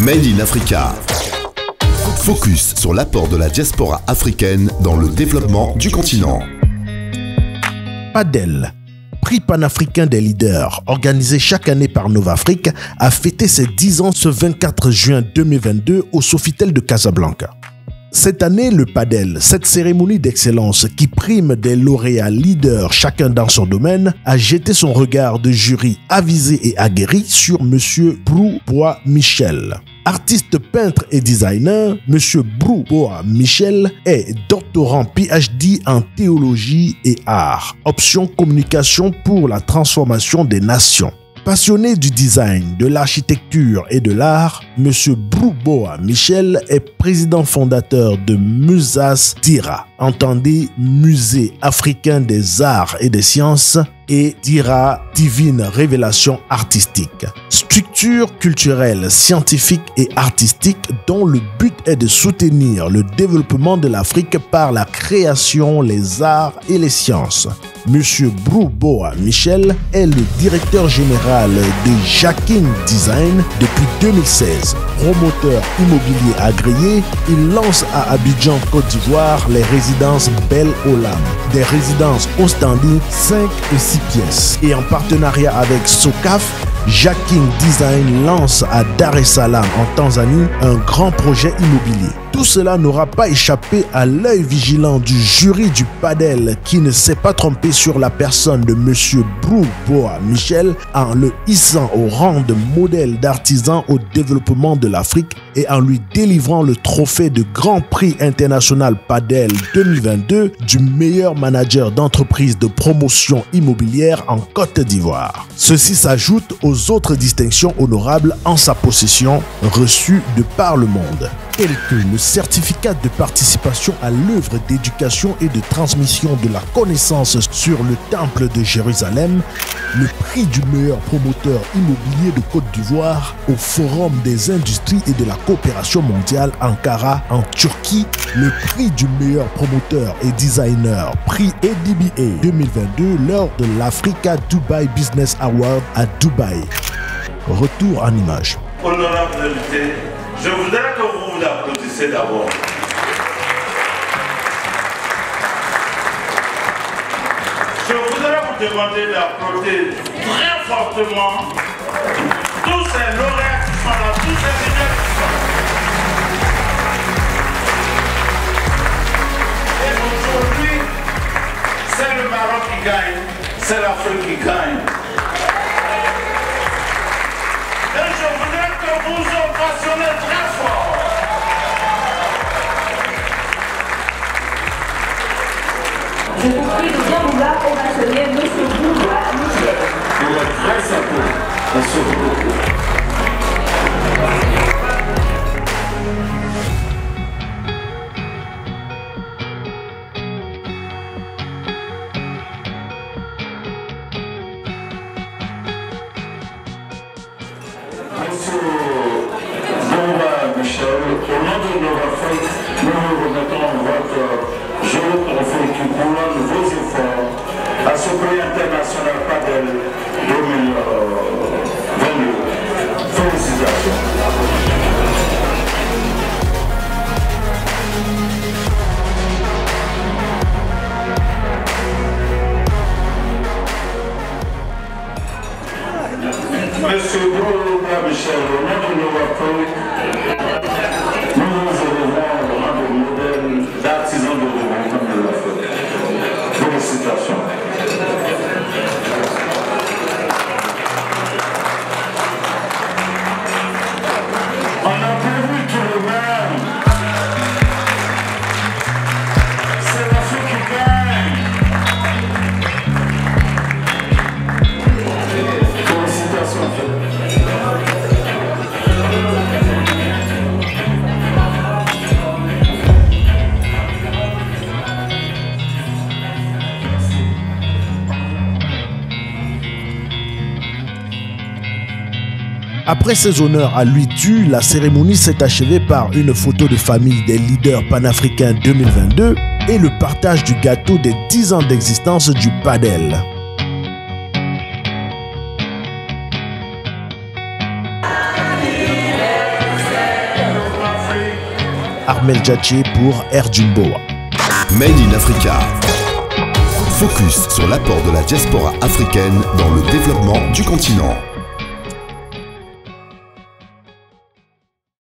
Made in Africa. Focus sur l'apport de la diaspora africaine dans le développement du continent. Padel, prix panafricain des leaders, organisé chaque année par Novafrique, a fêté ses 10 ans ce 24 juin 2022 au Sofitel de Casablanca. Cette année, le Padel, cette cérémonie d'excellence qui prime des lauréats leaders chacun dans son domaine, a jeté son regard de jury avisé et aguerri sur M. Brou Bois Michel. Artiste peintre et designer, M. Brou Bois Michel est doctorant PhD en théologie et art, option communication pour la transformation des nations. Passionné du design, de l'architecture et de l'art, M. Brou Bois Michel est président fondateur de Musas Dira, entendez Musée africain des arts et des sciences, et Dira, divine révélation artistique. Structure culturelle, scientifique et artistique dont le but est de soutenir le développement de l'Afrique par la création, les arts et les sciences. Monsieur Brou Bois Michel est le directeur général de Jacquin Design depuis 2016. Promoteur immobilier agréé, il lance à Abidjan, Côte d'Ivoire, les résidences Belle Olam, des résidences au standing 5 et 6 pièces. Et en partenariat avec Socaf, Jacquin Design lance à Dar es Salaam en Tanzanie un grand projet immobilier. Tout cela n'aura pas échappé à l'œil vigilant du jury du Padel qui ne s'est pas trompé sur la personne de M. Brou Bois Michel en le hissant au rang de modèle d'artisan au développement de l'Afrique et en lui délivrant le trophée de Grand Prix international Padel 2022 du meilleur manager d'entreprise de promotion immobilière en Côte d'Ivoire. Ceci s'ajoute aux autres distinctions honorables en sa possession reçues de par le monde, tels que le certificat de participation à l'œuvre d'éducation et de transmission de la connaissance sur le Temple de Jérusalem, le prix du meilleur promoteur immobilier de Côte d'Ivoire au Forum des industries et de la coopération mondiale Ankara en Turquie, le prix du meilleur promoteur et designer, prix ADBA 2022 lors de l'Africa Dubai Business Award à Dubaï. Retour en image. Honorable invité, je voudrais que vous vous applaudissez d'abord. Je voudrais vous demander d'applaudir très fortement tous ces lauréats qui sont là, tous ces leaders qui sont là. Et aujourd'hui, c'est le Maroc qui gagne, c'est l'Afrique qui gagne. Et je voudrais que vous ovationniez très fort. Je vous prie de bien vouloir ovationner M. Brou Bois Michel. Il est très sympa. Merci beaucoup. Michel, au nom de Novafrique, nous vous remettons votre jour trophée qui couronne vos efforts à ce prix international Padel 2022. Félicitations. Monsieur Brou Bois Michel, au nom de Novafrique, nous nous élevons au rang de modèle d'artisans de développement de l'Afrique. Félicitations. On a prévu tout le même. C'est l'Afrique qui gagne. Félicitations. Après ces honneurs à lui dus, la cérémonie s'est achevée par une photo de famille des leaders panafricains 2022 et le partage du gâteau des 10 ans d'existence du Padel. Armel Djatché pour Air Jumbo. Made in Africa. Focus sur l'apport de la diaspora africaine dans le développement du continent.